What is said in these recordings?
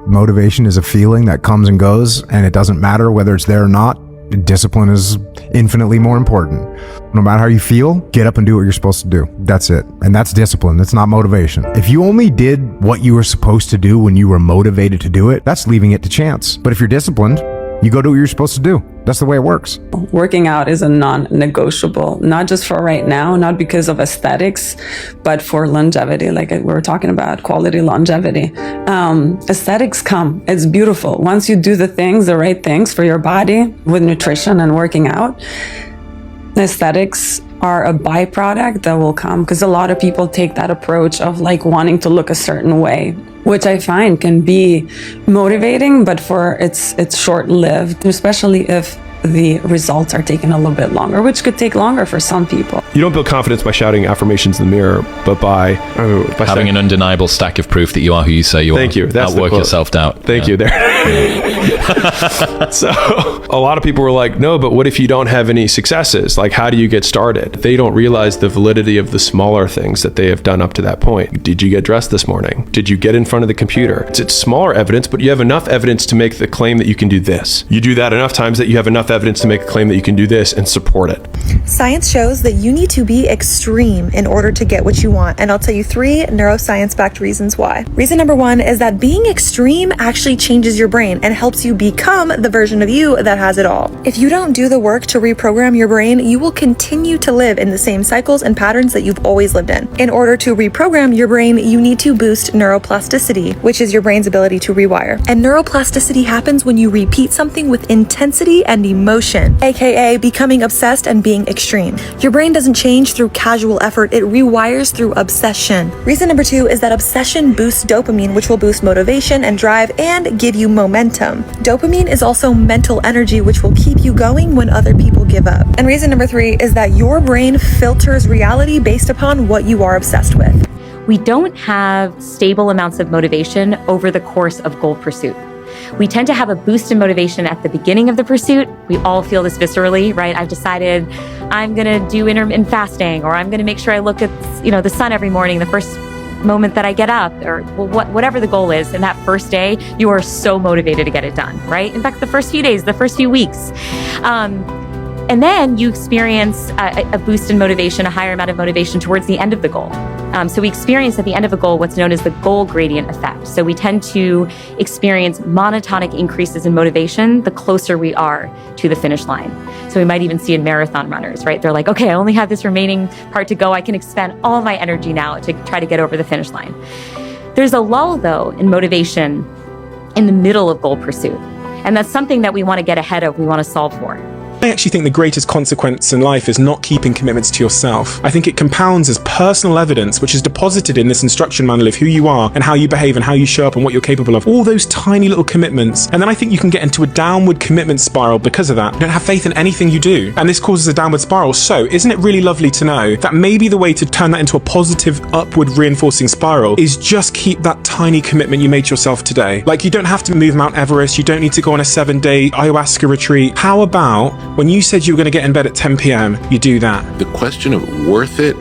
Motivation is a feeling that comes and goes, and it doesn't matter whether it's there or not. Discipline is infinitely more important. No matter how you feel, get up and do what you're supposed to do. That's it. And that's discipline. That's not motivation. If you only did what you were supposed to do when you were motivated to do it, that's leaving it to chance. But if you're disciplined, you go do what you're supposed to do. That's the way it works. Working out is a non-negotiable, not just for right now, not because of aesthetics, but for longevity, like we were talking about, quality longevity. Aesthetics come, it's beautiful. Once you do the right things for your body with nutrition and working out, aesthetics are a byproduct that will come, because a lot of people take that approach of like wanting to look a certain way, which I find can be motivating, but it's short-lived, especially if the results are taking a little bit longer, which could take longer for some people. You don't build confidence by shouting affirmations in the mirror, but by having an undeniable stack of proof that you are who you say you are. Thank you. That's outwork your self-doubt. Thank you. There. So a lot of people were like, no, but what if you don't have any successes? Like, how do you get started? They don't realize the validity of the smaller things that they have done up to that point. Did you get dressed this morning? Did you get in front of the computer? It's smaller evidence, but you have enough evidence to make the claim that you can do this. You do that enough times that you have enough evidence to make a claim that you can do this and support it. Science shows that you need to be extreme in order to get what you want, and I'll tell you 3 neuroscience-backed reasons why. Reason number 1 is that being extreme actually changes your brain and helps you become the version of you that has it all. If you don't do the work to reprogram your brain, you will continue to live in the same cycles and patterns that you've always lived in. In order to reprogram your brain, you need to boost neuroplasticity, which is your brain's ability to rewire. And neuroplasticity happens when you repeat something with intensity and emotion, aka becoming obsessed and being extreme. Your brain doesn't change through casual effort, it rewires through obsession. Reason number 2 is that obsession boosts dopamine, which will boost motivation and drive and give you momentum. Dopamine is also mental energy, which will keep you going when other people give up. And reason number 3 is that your brain filters reality based upon what you are obsessed with. We don't have stable amounts of motivation over the course of goal pursuit. We tend to have a boost in motivation at the beginning of the pursuit. We all feel this viscerally, right? I've decided I'm going to do intermittent fasting, or I'm going to make sure I look at, the sun every morning, the first moment that I get up, or whatever the goal is. And that first day, you are so motivated to get it done, right? In fact, the first few days, the first few weeks. And then you experience a boost in motivation, a higher amount of motivation towards the end of the goal. So we experience at the end of a goal what's known as the goal gradient effect. So we tend to experience monotonic increases in motivation the closer we are to the finish line. So we might even see in marathon runners, right? They're like, okay, I only have this remaining part to go. I can expend all my energy now to try to get over the finish line. There's a lull, though, in motivation in the middle of goal pursuit. And that's something that we want to get ahead of, we want to solve for. I actually think the greatest consequence in life is not keeping commitments to yourself. I think it compounds as personal evidence, which is deposited in this instruction manual of who you are and how you behave and how you show up and what you're capable of. All those tiny little commitments. And then I think you can get into a downward commitment spiral because of that. You don't have faith in anything you do. And this causes a downward spiral. So isn't it really lovely to know that maybe the way to turn that into a positive upward reinforcing spiral is just keep that tiny commitment you made to yourself today. Like, you don't have to move Mount Everest. You don't need to go on a 7-day ayahuasca retreat. How about when you said you were going to get in bed at 10 p.m., you do that? The question of worth it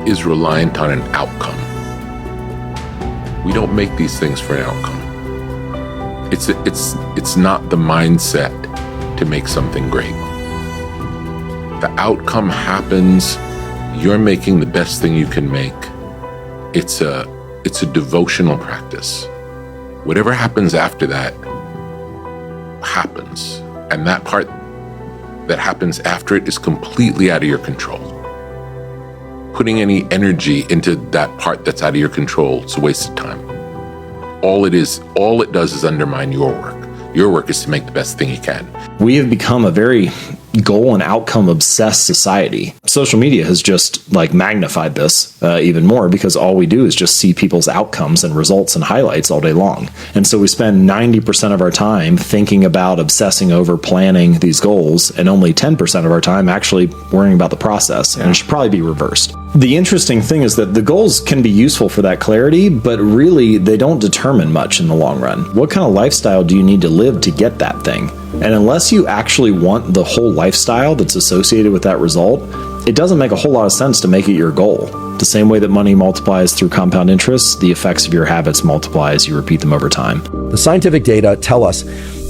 is reliant on an outcome. We don't make these things for an outcome. It's not the mindset to make something great. The outcome happens, you're making the best thing you can make. It's a devotional practice. Whatever happens after that happens. And that part that happens after it is completely out of your control. Putting any energy into that part that's out of your control is a waste of time. All it does is undermine your work. Your work is to make the best thing you can. We have become a very goal and outcome obsessed society. Social media has just magnified this even more, because all we do is just see people's outcomes and results and highlights all day long. And so we spend 90% of our time thinking about, obsessing over, planning these goals, and only 10% of our time actually worrying about the process. And it should probably be reversed. The interesting thing is that the goals can be useful for that clarity, but really they don't determine much in the long run. What kind of lifestyle do you need to live to get that thing? And unless you actually want the whole lifestyle that's associated with that result, it doesn't make a whole lot of sense to make it your goal. The same way that money multiplies through compound interest, the effects of your habits multiply as you repeat them over time. The scientific data tell us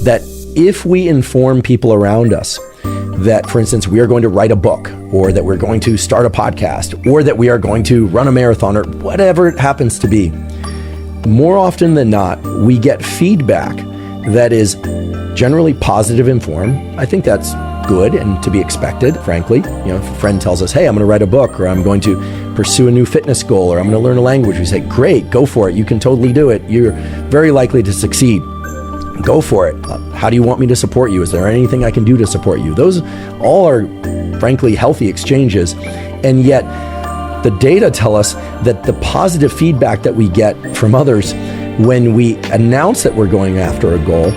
that if we inform people around us that, for instance, we are going to write a book, or that we're going to start a podcast, or that we are going to run a marathon, or whatever it happens to be, more often than not, we get feedback that is generally positive in form. I think that's good and to be expected, frankly. If a friend tells us, hey, I'm going to write a book, or I'm going to pursue a new fitness goal, or I'm going to learn a language, we say, great, go for it. You can totally do it. You're very likely to succeed. Go for it. How do you want me to support you? Is there anything I can do to support you? Those all are, frankly, healthy exchanges. And yet, the data tell us that the positive feedback that we get from others when we announce that we're going after a goal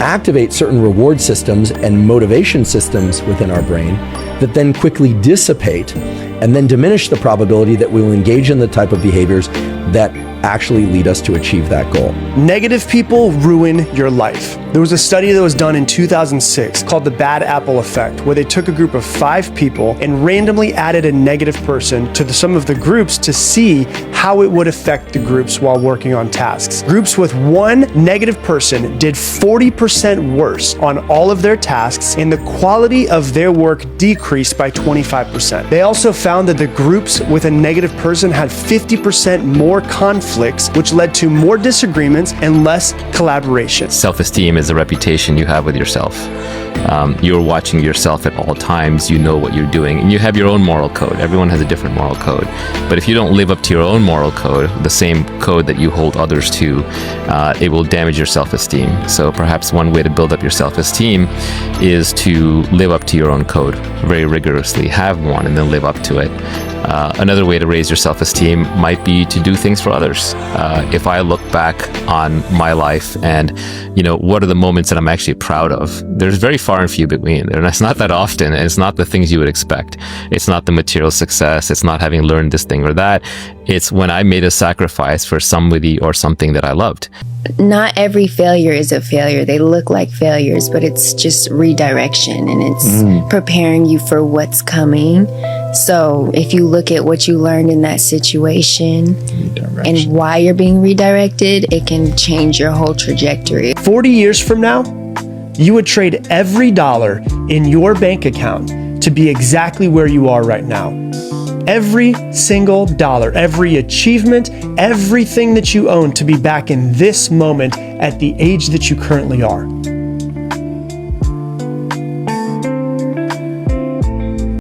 activate certain reward systems and motivation systems within our brain that then quickly dissipate and then diminish the probability that we will engage in the type of behaviors that actually lead us to achieve that goal. Negative people ruin your life. There was a study that was done in 2006 called the Bad Apple Effect, where they took a group of 5 people and randomly added a negative person to some of the groups to see how it would affect the groups while working on tasks. Groups with 1 negative person did 40% worse on all of their tasks, and the quality of their work decreased by 25%. They also found that the groups with a negative person had 50% more conflicts, which led to more disagreements and less collaboration. Self-esteem is a reputation you have with yourself. You're watching yourself at all times. You know what you're doing, and you have your own moral code. Everyone has a different moral code. But if you don't live up to your own moral code, the same code that you hold others to, it will damage your self-esteem. So perhaps one way to build up your self-esteem is to live up to your own code very rigorously. Have one and then live up to it. Another way to raise your self-esteem might be to do things for others. If I look back on my life and, what are the moments that I'm actually proud of? There's very far and few between. And it's not that often, and it's not the things you would expect. It's not the material success. It's not having learned this thing or that. It's when I made a sacrifice for somebody or something that I loved. Not every failure is a failure. They look like failures, but it's just redirection, and it's preparing you for what's coming. So if you look at what you learned in that situation and why you're being redirected, it can change your whole trajectory. 40 years from now, you would trade every dollar in your bank account to be exactly where you are right now. Every single dollar, every achievement, everything that you own to be back in this moment at the age that you currently are.